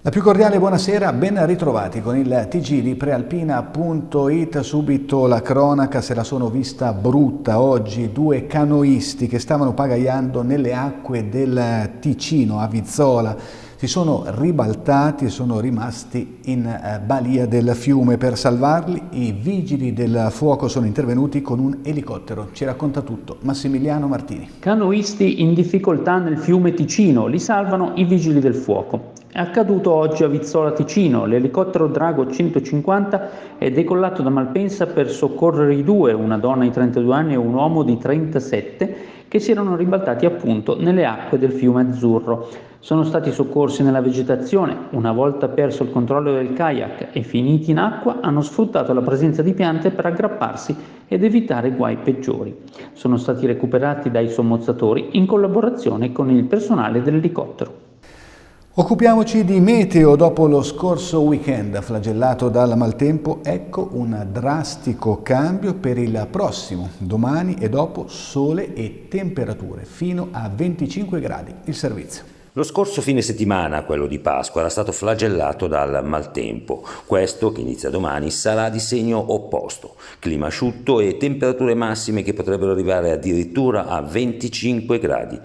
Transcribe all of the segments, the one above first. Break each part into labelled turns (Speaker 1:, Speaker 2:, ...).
Speaker 1: La più cordiale buonasera, ben ritrovati con il TG di Prealpina.it. Subito la cronaca, se la sono vista brutta oggi. Due canoisti che stavano pagaiando nelle acque del Ticino a Vizzola si sono ribaltati e sono rimasti in balia del fiume. Per salvarli i vigili del fuoco sono intervenuti con un elicottero. Ci racconta tutto Massimiliano Martini.
Speaker 2: Canoisti in difficoltà nel fiume Ticino, li salvano i vigili del fuoco. È accaduto oggi a Vizzola Ticino. L'elicottero Drago 150 è decollato da Malpensa per soccorrere i due, una donna di 32 anni e un uomo di 37, che si erano ribaltati appunto nelle acque del fiume Azzurro. Sono stati soccorsi nella vegetazione. Una volta perso il controllo del kayak e finiti in acqua, hanno sfruttato la presenza di piante per aggrapparsi ed evitare guai peggiori. Sono stati recuperati dai sommozzatori in collaborazione con il personale dell'elicottero.
Speaker 1: Occupiamoci di meteo. Dopo lo scorso weekend flagellato dal maltempo, ecco un drastico cambio per il prossimo. Domani e dopo sole e temperature fino a 25 gradi. Il servizio.
Speaker 3: Lo scorso fine settimana, quello di Pasqua, era stato flagellato dal maltempo. Questo, che inizia domani, sarà di segno opposto. Clima asciutto e temperature massime che potrebbero arrivare addirittura a 25 gradi.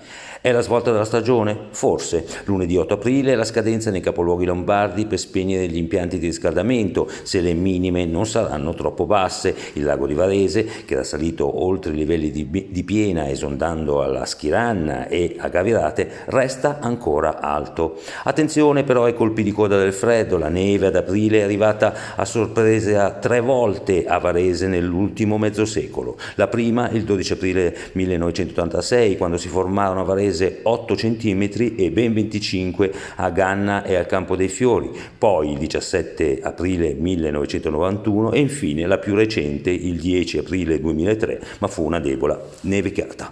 Speaker 3: È la svolta della stagione? Forse. Lunedì 8 aprile è la scadenza nei capoluoghi lombardi per spegnere gli impianti di riscaldamento, se le minime non saranno troppo basse. Il lago di Varese, che era salito oltre i livelli di piena esondando alla Schiranna e a Gavirate, resta ancora alto. Attenzione però ai colpi di coda del freddo. La neve ad aprile è arrivata a sorpresa 3 volte a Varese nell'ultimo mezzo secolo. La prima il 12 aprile 1986, quando si formarono a Varese 8 cm e ben 25 a Ganna e al Campo dei Fiori, poi il 17 aprile 1991 e infine la più recente il 10 aprile 2003, ma fu una debole nevicata.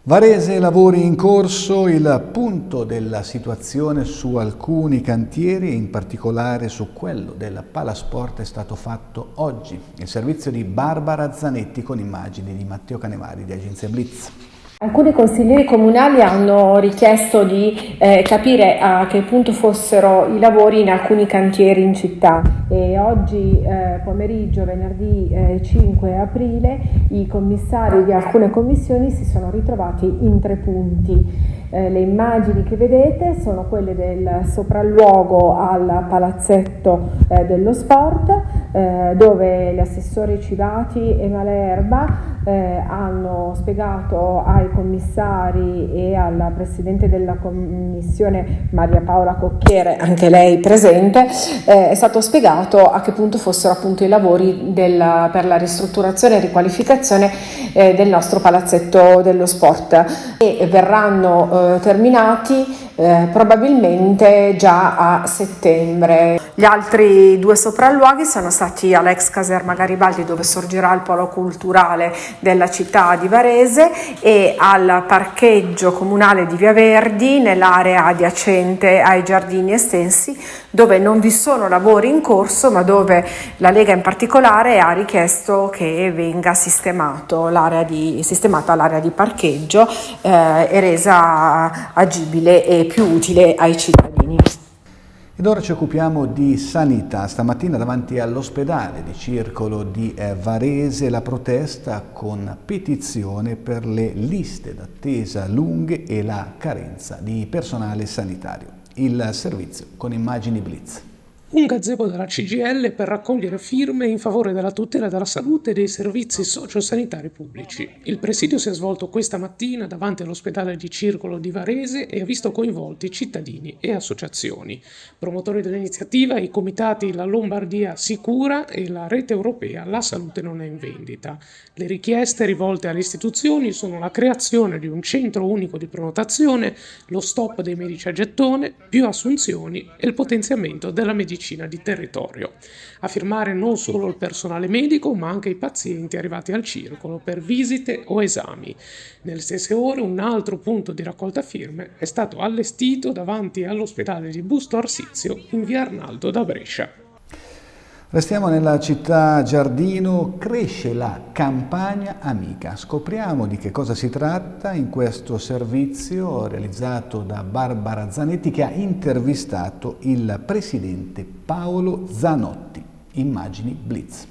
Speaker 1: Varese, lavori in corso. Il punto della situazione su alcuni cantieri e in particolare su quello del Palasport è stato fatto oggi. Il servizio di Barbara Zanetti con immagini di Matteo Canevari di Agenzia Blitz.
Speaker 4: Alcuni consiglieri comunali hanno richiesto di capire a che punto fossero i lavori in alcuni cantieri in città e oggi pomeriggio, venerdì 5 aprile, i commissari di alcune commissioni si sono ritrovati in 3 punti. Le immagini che vedete sono quelle del sopralluogo al palazzetto dello sport, dove gli assessori Civati e Malerba hanno spiegato ai commissari e alla presidente della commissione Maria Paola Cocchiere, anche lei presente, è stato spiegato a che punto fossero appunto i lavori per la ristrutturazione e riqualificazione del nostro palazzetto dello sport, e verranno terminati probabilmente già a settembre. Gli altri 2 sopralluoghi sono stati all'ex caserma Garibaldi, dove sorgerà il polo culturale della città di Varese, e al parcheggio comunale di Via Verdi nell'area adiacente ai giardini estensi, dove non vi sono lavori in corso, ma dove la Lega in particolare ha richiesto che venga sistemata l'area di parcheggio e resa agibile e più utile ai cittadini.
Speaker 1: Ed ora ci occupiamo di sanità. Stamattina davanti all'ospedale di Circolo di Varese la protesta con petizione per le liste d'attesa lunghe e la carenza di personale sanitario. Il servizio con immagini Blitz.
Speaker 5: Un gazebo della CGIL per raccogliere firme in favore della tutela della salute e dei servizi sociosanitari pubblici. Il presidio si è svolto questa mattina davanti all'ospedale di Circolo di Varese e ha visto coinvolti cittadini e associazioni. Promotori dell'iniziativa i comitati La Lombardia Sicura e la rete europea La Salute Non È in Vendita. Le richieste rivolte alle istituzioni sono la creazione di un centro unico di prenotazione, lo stop dei medici a gettone, più assunzioni e il potenziamento della medicina di territorio. A firmare non solo il personale medico, ma anche i pazienti arrivati al circolo per visite o esami. Nelle stesse ore un altro punto di raccolta firme è stato allestito davanti all'ospedale di Busto Arsizio in via Arnaldo da Brescia.
Speaker 1: Restiamo nella città giardino, cresce la Campagna Amica. Scopriamo di che cosa si tratta in questo servizio realizzato da Barbara Zanetti, che ha intervistato il presidente Paolo Zanotti. Immagini Blitz.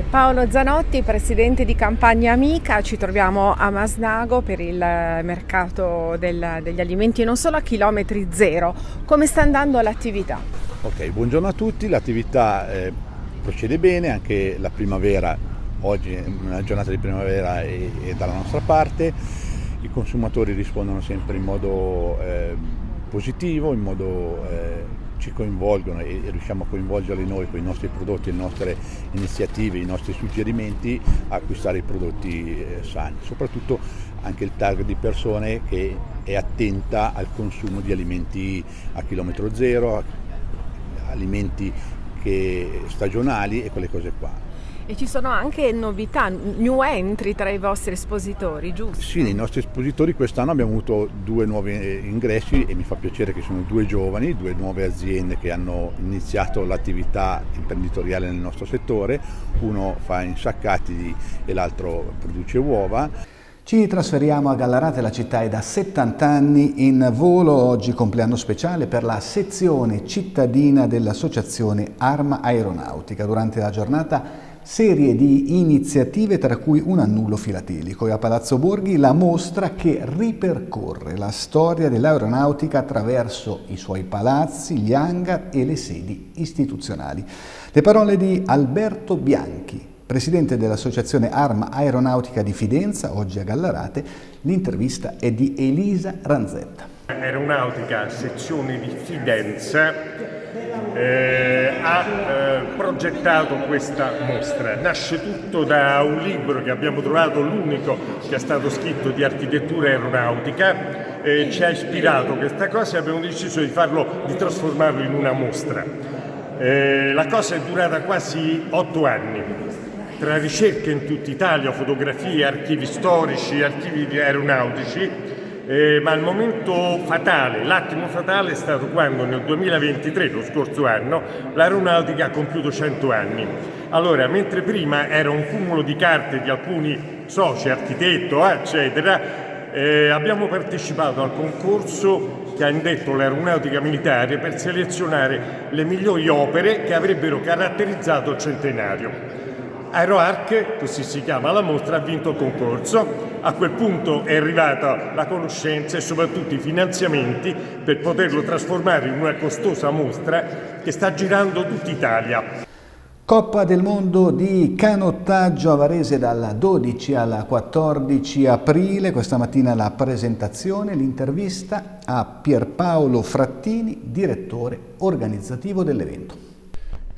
Speaker 4: Paolo Zanotti, presidente di Campagna Amica, ci troviamo a Masnago per il mercato degli alimenti, non solo a chilometri zero. Come sta andando l'attività?
Speaker 6: Ok, buongiorno a tutti, l'attività procede bene, anche la primavera, oggi è una giornata di primavera è dalla nostra parte, i consumatori rispondono sempre in modo positivo, in modo ci coinvolgono e riusciamo a coinvolgerli noi con i nostri prodotti, le nostre iniziative, i nostri suggerimenti a acquistare i prodotti sani, soprattutto anche il target di persone che è attenta al consumo di alimenti a chilometro zero, alimenti stagionali e quelle cose qua.
Speaker 4: E ci sono anche novità, new entry tra i vostri espositori, giusto?
Speaker 6: Sì, nei nostri espositori quest'anno abbiamo avuto 2 nuovi ingressi e mi fa piacere che sono 2 giovani, 2 nuove aziende che hanno iniziato l'attività imprenditoriale nel nostro settore, uno fa insaccati e l'altro produce uova.
Speaker 1: Ci trasferiamo a Gallarate, la città è da 70 anni in volo, oggi compleanno speciale per la sezione cittadina dell'associazione Arma Aeronautica. Durante la giornata serie di iniziative, tra cui un annullo filatelico, e a Palazzo Borghi la mostra che ripercorre la storia dell'aeronautica attraverso i suoi palazzi, gli hangar e le sedi istituzionali. Le parole di Alberto Bianchi, presidente dell'associazione Arma Aeronautica di Fidenza, oggi a Gallarate. L'intervista è di Elisa Ranzetta.
Speaker 7: Aeronautica, sezione di Fidenza, ha progettato questa mostra. Nasce tutto da un libro che abbiamo trovato, l'unico che è stato scritto di architettura aeronautica, ci ha ispirato questa cosa e abbiamo deciso di trasformarlo in una mostra. La cosa è durata quasi 8 anni. Tra ricerche in tutta Italia, fotografie, archivi storici, archivi aeronautici, ma il momento fatale, l'attimo fatale è stato quando nel 2023, lo scorso anno, l'aeronautica ha compiuto 100 anni. Allora, mentre prima era un cumulo di carte di alcuni soci, architetto, eccetera, abbiamo partecipato al concorso che ha indetto l'aeronautica militare per selezionare le migliori opere che avrebbero caratterizzato il centenario. AeroArc, così si chiama la mostra, ha vinto il concorso. A quel punto è arrivata la conoscenza e soprattutto i finanziamenti per poterlo trasformare in una costosa mostra che sta girando tutta Italia.
Speaker 1: Coppa del Mondo di canottaggio a Varese dal 12 al 14 aprile. Questa mattina la presentazione, l'intervista a Pierpaolo Frattini, direttore organizzativo dell'evento.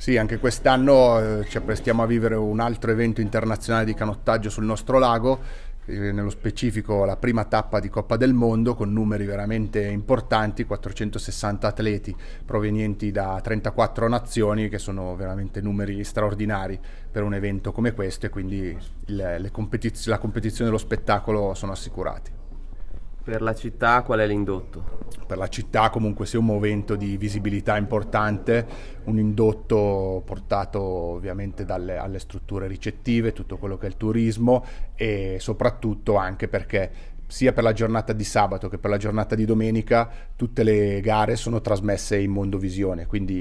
Speaker 8: Sì, anche quest'anno ci apprestiamo a vivere un altro evento internazionale di canottaggio sul nostro lago, nello specifico la prima tappa di Coppa del Mondo con numeri veramente importanti, 460 atleti provenienti da 34 nazioni, che sono veramente numeri straordinari per un evento come questo, e quindi la competizione e lo spettacolo sono assicurati.
Speaker 9: Per la città qual è l'indotto?
Speaker 8: Per la città comunque sia un momento di visibilità importante, un indotto portato ovviamente alle strutture ricettive, tutto quello che è il turismo, e soprattutto anche perché sia per la giornata di sabato che per la giornata di domenica tutte le gare sono trasmesse in Mondovisione, quindi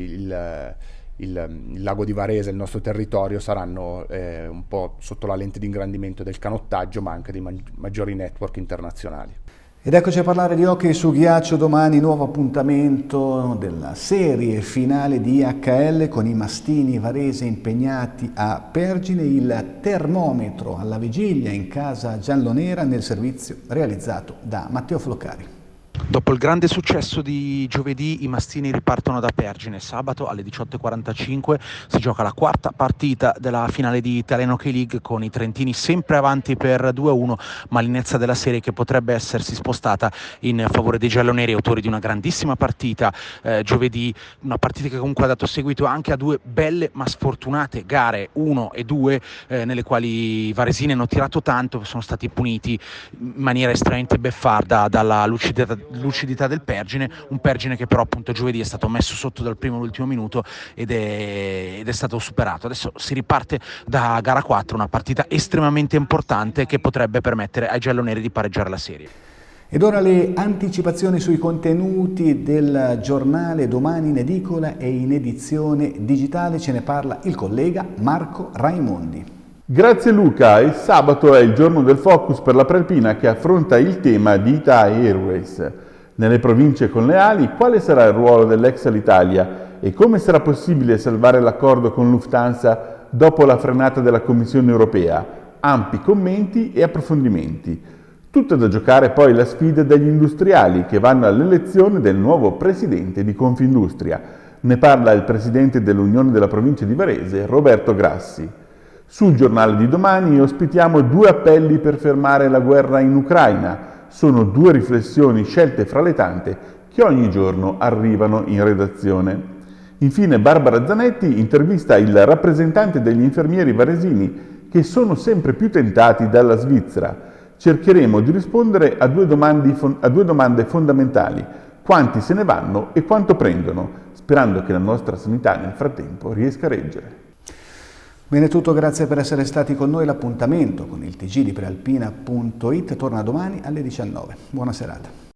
Speaker 8: il lago di Varese e il nostro territorio saranno un po' sotto la lente di ingrandimento del canottaggio, ma anche dei maggiori network internazionali.
Speaker 1: Ed eccoci a parlare di hockey su ghiaccio. Domani nuovo appuntamento della serie finale di IHL con i Mastini Varese impegnati a Pergine, il termometro alla vigilia in casa giallonera nel servizio realizzato da Matteo Floccari.
Speaker 10: Dopo il grande successo di giovedì, i Mastini ripartono da Pergine. Sabato alle 18:45 si gioca la quarta partita della finale di Italian Hockey League, con i trentini sempre avanti per 2-1, ma l'inezza della serie che potrebbe essersi spostata in favore dei gialloneri, autori di una grandissima partita giovedì, una partita che comunque ha dato seguito anche a 2 belle ma sfortunate gare 1 e 2 nelle quali i varesini hanno tirato tanto, sono stati puniti in maniera estremamente beffarda dalla lucidità lucidità del Pergine, un Pergine che però appunto giovedì è stato messo sotto dal primo all'ultimo minuto ed è stato superato. Adesso si riparte da gara 4, una partita estremamente importante che potrebbe permettere ai gialloneri di pareggiare la serie.
Speaker 1: Ed ora le anticipazioni sui contenuti del giornale domani in edicola e in edizione digitale. Ce ne parla il collega Marco Raimondi.
Speaker 11: Grazie Luca, il sabato è il giorno del focus per la Prealpina che affronta il tema di Ita Airways. Nelle province con le ali, quale sarà il ruolo dell'ex Alitalia e come sarà possibile salvare l'accordo con Lufthansa dopo la frenata della Commissione europea? Ampi commenti e approfondimenti. Tutto da giocare poi la sfida degli industriali che vanno all'elezione del nuovo presidente di Confindustria. Ne parla il presidente dell'Unione della provincia di Varese, Roberto Grassi. Sul giornale di domani ospitiamo 2 appelli per fermare la guerra in Ucraina. Sono 2 riflessioni scelte fra le tante che ogni giorno arrivano in redazione. Infine Barbara Zanetti intervista il rappresentante degli infermieri varesini che sono sempre più tentati dalla Svizzera. Cercheremo di rispondere a due domande fondamentali: quanti se ne vanno e quanto prendono, sperando che la nostra sanità nel frattempo riesca a reggere.
Speaker 1: Bene, tutto, grazie per essere stati con noi. L'appuntamento con il TG di Prealpina.it torna domani alle 19. Buona serata.